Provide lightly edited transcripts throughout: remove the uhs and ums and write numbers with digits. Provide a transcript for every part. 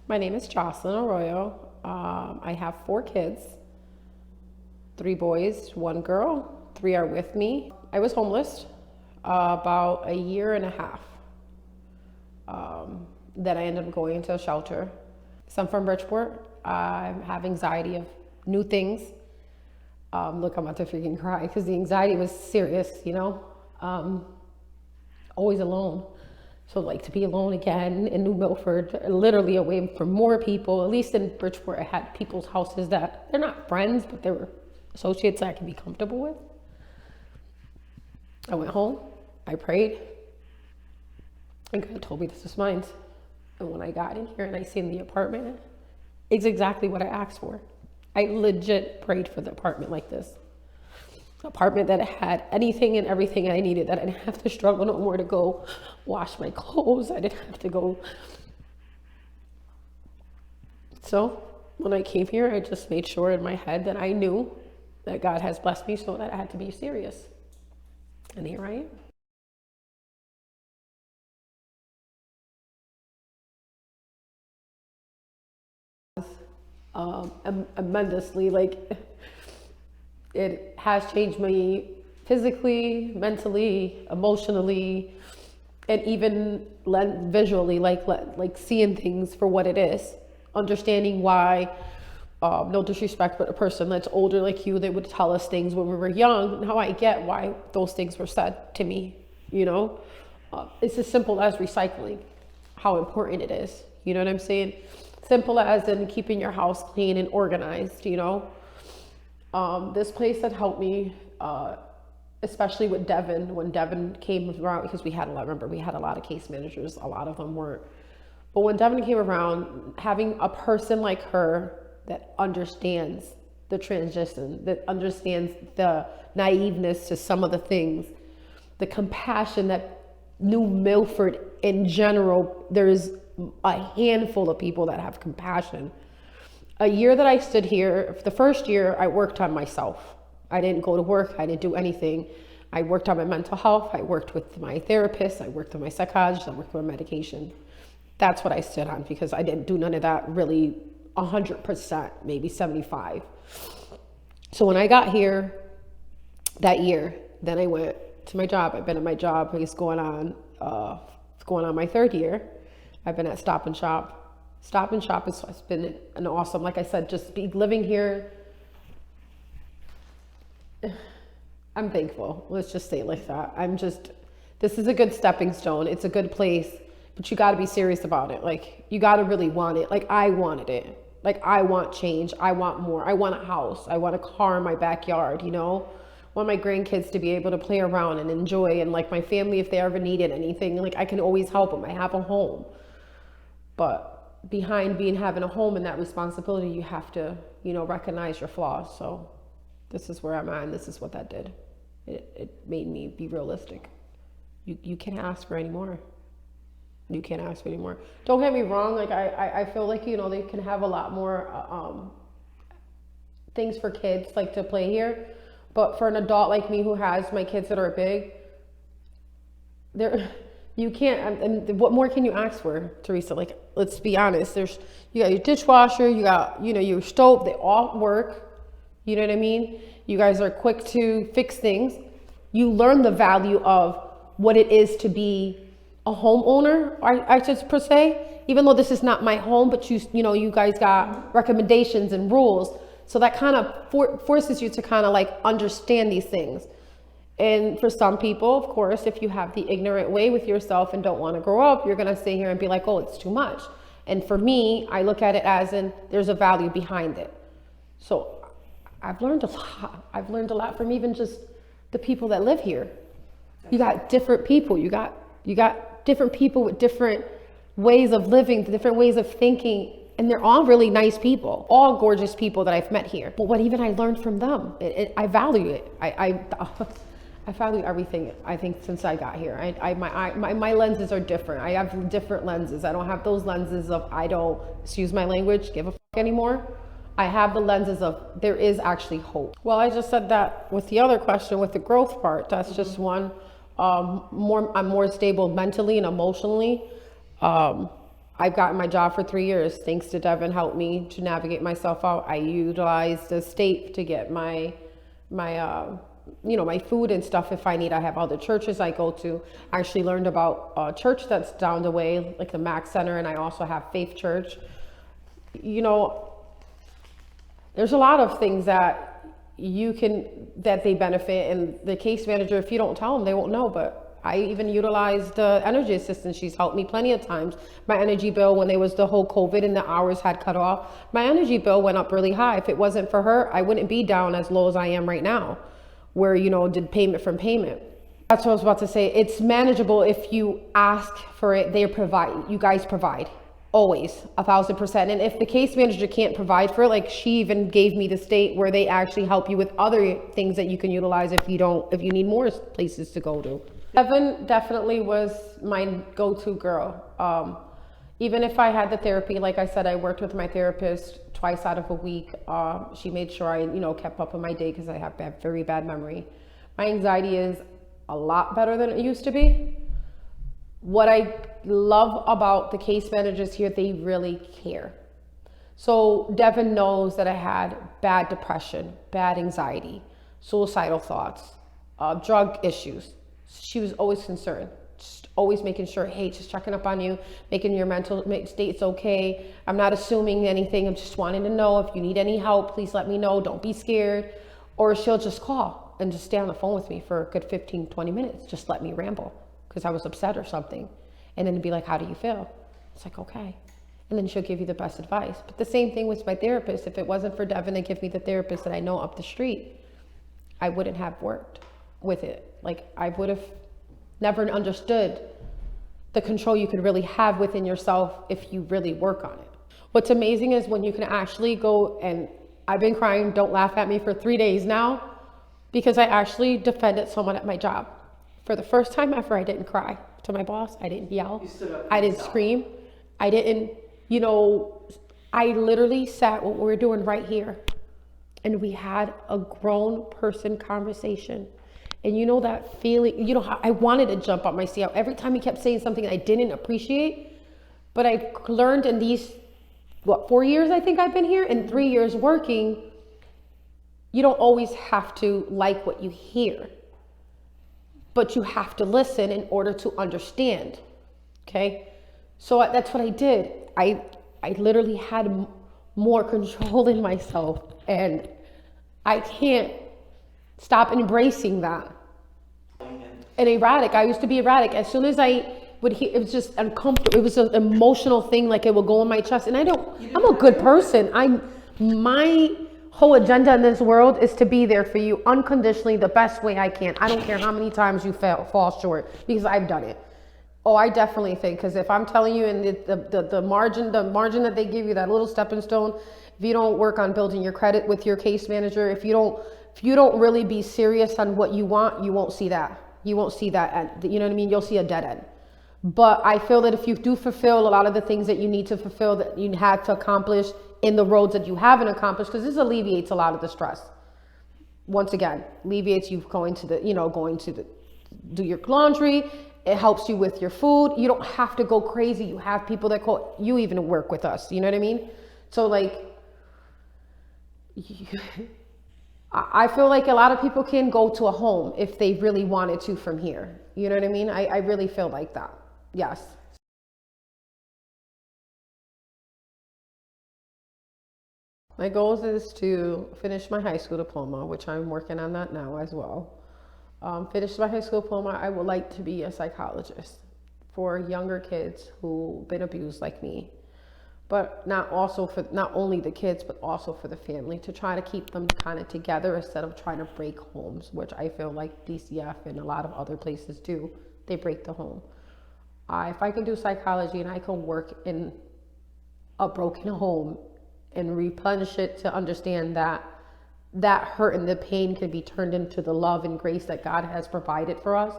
My name is Joceline Arroyo. I have 4 kids, 3 boys, 1 girl. 3 are with me. I was homeless about a year and a half. Then I ended up going into a shelter. So I'm from Bridgeport. I have anxiety of new things. Look, I'm about to freaking cry because the anxiety was serious, always alone. So like to be alone again in New Milford, literally away from more people, at least in Bridgeport, I had people's houses that they're not friends, but they were associates that I can be comfortable with. I went home, I prayed, and God told me this is mine. And when I got in here and I seen the apartment, it's exactly what I asked for. I legit prayed for the apartment like this. Apartment that had anything and everything I needed, that I didn't have to struggle no more to go wash my clothes. I didn't have to go. So when I came here, I just made sure in my head that I knew that God has blessed me, so that I had to be serious. And here I am. Tremendously, like, it has changed me physically, mentally, emotionally, and even visually, like seeing things for what it is, understanding why. No disrespect, but a person that's older like you, they would tell us things when we were young. Now I get why those things were said to me. It's as simple as recycling, how important it is. You know what I'm saying? Simple as in keeping your house clean and organized. This place had helped me, especially with Devin, when Devin came around, because we had a lot of case managers, a lot of them weren't. But when Devin came around, having a person like her that understands the transition, that understands the naiveness to some of the things, the compassion that New Milford in general, there's a handful of people that have compassion. A year that I stood here, the first year I worked on myself. I didn't go to work, I didn't do anything. I worked on my mental health, I worked with my therapist, I worked with my psychologist, I worked with my medication. That's what I stood on, because I didn't do none of that really 100%, maybe 75. So when I got here that year, then I went to my job. I've been at my job, it's going on my 3rd year. I've been at Stop and Shop. Stop and Shop has been an awesome, like I said, just living here. I'm thankful. Let's just say it like that. This is a good stepping stone. It's a good place, but you got to be serious about it. Like, you got to really want it. Like, I wanted it. Like, I want change. I want more. I want a house. I want a car in my backyard, I want my grandkids to be able to play around and enjoy. And like my family, if they ever needed anything, like I can always help them. I have a home. But behind having a home and that responsibility, you have to, recognize your flaws. So this is where I'm at, and this is what that did. It made me be realistic. You can't ask for any more. You can't ask for any more. Don't get me wrong. Like I feel like, they can have a lot more things for kids, like to play here. But for an adult like me who has my kids that are big, you can't, and what more can you ask for, Teresa? Like, let's be honest. You got your dishwasher, you got, your stove, they all work. You know what I mean? You guys are quick to fix things. You learn the value of what it is to be a homeowner, I just per se, even though this is not my home, but you guys got recommendations and rules. So that kind of forces you to kind of like understand these things. And for some people, of course, if you have the ignorant way with yourself and don't want to grow up, you're going to sit here and be like, oh, it's too much. And for me, I look at it as in there's a value behind it. So I've learned a lot. I've learned a lot from even just the people that live here. You got different people. You got different people with different ways of living, different ways of thinking. And they're all really nice people, all gorgeous people that I've met here. But what even I learned from them, I value it. I value everything, I think, since I got here. My lenses are different. I have different lenses. I don't have those lenses of, I don't, excuse my language, give a fuck anymore. I have the lenses of, there is actually hope. Well, I just said that with the other question, with the growth part, that's just one. I'm more stable mentally and emotionally. I've gotten my job for 3 years. Thanks to Devin, helped me to navigate myself out. I utilized the state to get my food and stuff if I need. I have other churches I go to. I actually learned about a church that's down the way, like the Mac Center, and I also have Faith Church. There's a lot of things that they benefit, and the case manager, if you don't tell them, they won't know. But I even utilized the energy assistant. She's helped me plenty of times. My energy bill, when there was the whole COVID and the hours had cut off, my energy bill went up really high. If it wasn't for her, I wouldn't be down as low as I am right now, where, did payment from payment. That's what I was about to say. It's manageable if you ask for it. You guys provide. Always, 1,000%. And if the case manager can't provide for it, like she even gave me the state where they actually help you with other things that you can utilize if you need more places to go to. Devin definitely was my go-to girl. Even if I had the therapy, like I said, I worked with my therapist twice out of a week. She made sure I, kept up with my day because I have very bad memory. My anxiety is a lot better than it used to be. What I love about the case managers here, they really care. So Devin knows that I had bad depression, bad anxiety, suicidal thoughts, drug issues. She was always concerned, just always making sure, hey, just checking up on you, making your mental state's okay. I'm not assuming anything. I'm just wanting to know if you need any help, please let me know. Don't be scared. Or she'll just call and just stay on the phone with me for a good 15, 20 minutes. Just let me ramble because I was upset or something. And then be like, how do you feel? It's like, okay. And then she'll give you the best advice. But the same thing with my therapist. If it wasn't for Devin to give me the therapist that I know up the street, I wouldn't have worked with it. Like, I would have never understood the control you could really have within yourself if you really work on it. What's amazing is when you can actually go, and I've been crying, don't laugh at me, for 3 days now, because I actually defended someone at my job. For the first time ever, I didn't cry to my boss. I didn't yell. I didn't scream. I didn't, I literally sat what we were doing right here, and we had a grown person conversation. And that feeling, I wanted to jump up my seat. Every time he kept saying something I didn't appreciate, but I learned in these, 4 years I think I've been here, and 3 years working, you don't always have to like what you hear, but you have to listen in order to understand. Okay. So that's what I did. I literally had more control in myself, and I can't stop embracing that. And erratic. I used to be erratic. As soon as I would hear, it was just uncomfortable. It was an emotional thing, like it would go in my chest. And I'm a good person. My whole agenda in this world is to be there for you unconditionally, the best way I can. I don't care how many times you fall short, because I've done it. Oh, I definitely think, because if I'm telling you, and the margin that they give you, that little stepping stone, if you don't work on building your credit with your case manager, if you don't really be serious on what you want, you won't see that. You won't see that. You know what I mean? You'll see a dead end. But I feel that if you do fulfill a lot of the things that you need to fulfill, that you had to accomplish in the roads that you haven't accomplished, because this alleviates a lot of the stress. Once again, alleviates you going to do your laundry. It helps you with your food. You don't have to go crazy. You have people that call you, even work with us. You know what I mean? So I feel like a lot of people can go to a home if they really wanted to from here. You know what I mean? I really feel like that. Yes. My goals is to finish my high school diploma, which I'm working on that now as well. Finish my high school diploma. I would like to be a psychologist for younger kids who've been abused like me. But not only the kids, but also for the family, to try to keep them kind of together instead of trying to break homes, which I feel like DCF and a lot of other places do. They break the home. If I can do psychology and I can work in a broken home and replenish it to understand that hurt and the pain can be turned into the love and grace that God has provided for us,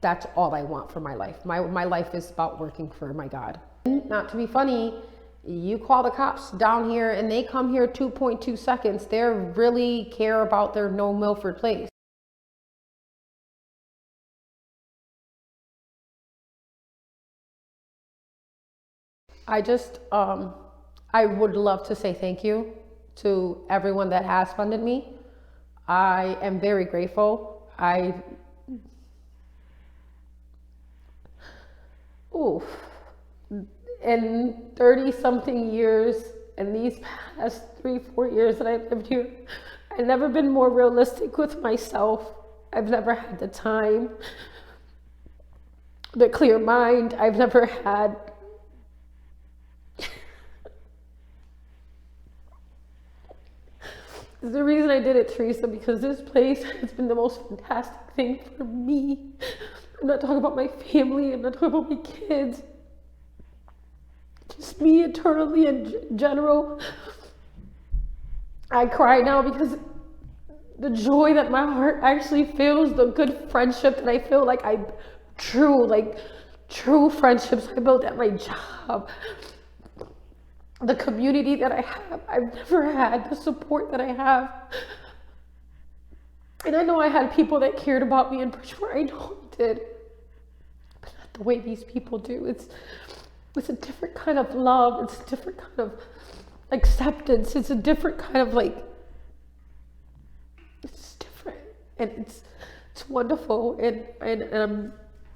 that's all I want for my life. My life is about working for my God. Not to be funny, you call the cops down here and they come here 2.2 seconds. They really care about their No Milford place. I just, I would love to say thank you to everyone that has funded me. I am very grateful. Oof, in 30 something years, in these past 3, 4 years that I've lived here, I've never been more realistic with myself. I've never had the time, the clear mind. I've never had the reason I did it, Teresa, because this place has been the most fantastic thing for me. I'm not talking about my family, I'm not talking about my kids, just me eternally in general. I cry now because the joy that my heart actually feels, the good friendship that I feel like true friendships I built at my job, the community that I have. I've never had the support that I have. And I know I had people that cared about me in Bridgeport. I know I did. But not the way these people do. It's a different kind of love. It's a different kind of acceptance. It's a different kind of it's different. And it's wonderful. And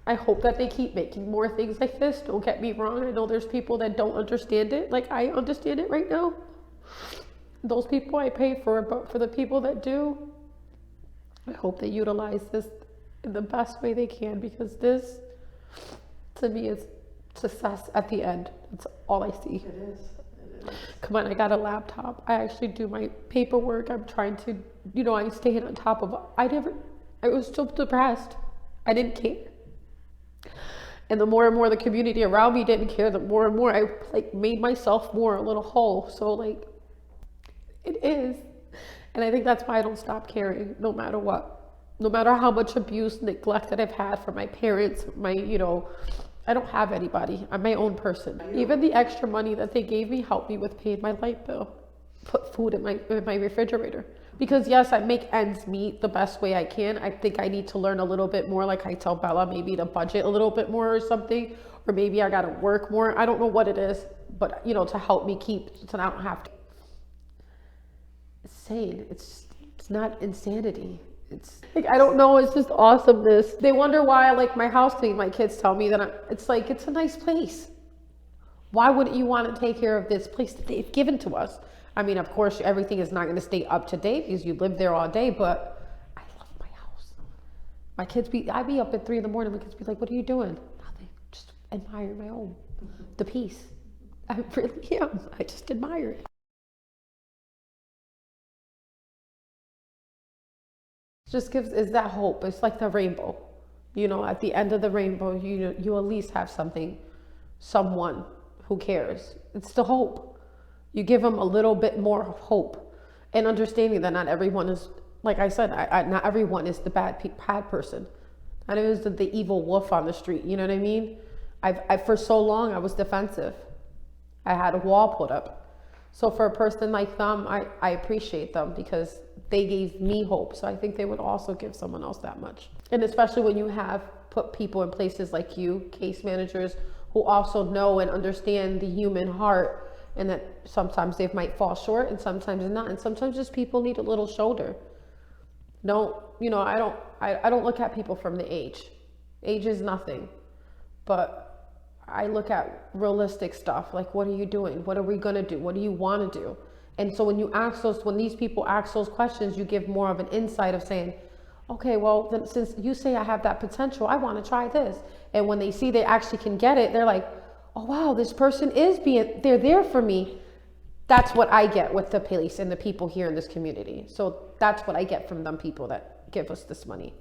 I hope that they keep making more things like this. Don't get me wrong. I know there's people that don't understand it. Like I understand it right now. Those people I pay for, but for the people that do, I hope they utilize this in the best way they can, because this, to me, is success at the end. That's all I see. It is. Come on, I got a laptop. I actually do my paperwork. I'm trying to, I stay on top of it. I was so depressed. I didn't care. And the more and more the community around me didn't care, the more and more I made myself more a little whole. So it is. And I think that's why I don't stop caring, no matter what. No matter how much abuse, neglect that I've had from my parents, I don't have anybody. I'm my own person. Even the extra money that they gave me helped me with paying my light bill, put food in my refrigerator. Because yes, I make ends meet the best way I can. I think I need to learn a little bit more, like I tell Bella, maybe to budget a little bit more or something, or maybe I gotta work more. I don't know what it is, but to help me keep, so I don't have to. It's sane. It's not insanity. It's I don't know. It's just awesomeness. They wonder why I like my house clean. My kids tell me that it's a nice place. Why wouldn't you want to take care of this place that they've given to us? I mean, of course, everything is not going to stay up to date because you live there all day, but I love my house. My kids I'd be up at 3 a.m. My kids be like, what are you doing? Nothing. Just admire my home. The peace. I really am. I just admire it. Just is that hope. It's like the rainbow. At the end of the rainbow, you at least have someone who cares. It's the hope. You give them a little bit more hope, and understanding that not everyone is, like I said, not everyone is the bad person. Not everyone is the evil wolf on the street. You know what I mean? I for so long I was defensive. I had a wall put up. So for a person like them, I appreciate them because they gave me hope. So I think they would also give someone else that much. And especially when you have put people in places like you, case managers, who also know and understand the human heart, and that sometimes they might fall short and sometimes not. And sometimes just people need a little shoulder. I don't look at people from the age. Age is nothing. But I look at realistic stuff. Like, what are you doing? What are we going to do? What do you want to do? And so when these people ask those questions, you give more of an insight of saying, okay, well, then since you say I have that potential, I want to try this. And when they see they actually can get it, they're like, oh, wow, this person they're there for me. That's what I get with the police and the people here in this community. So that's what I get from them people that give us this money.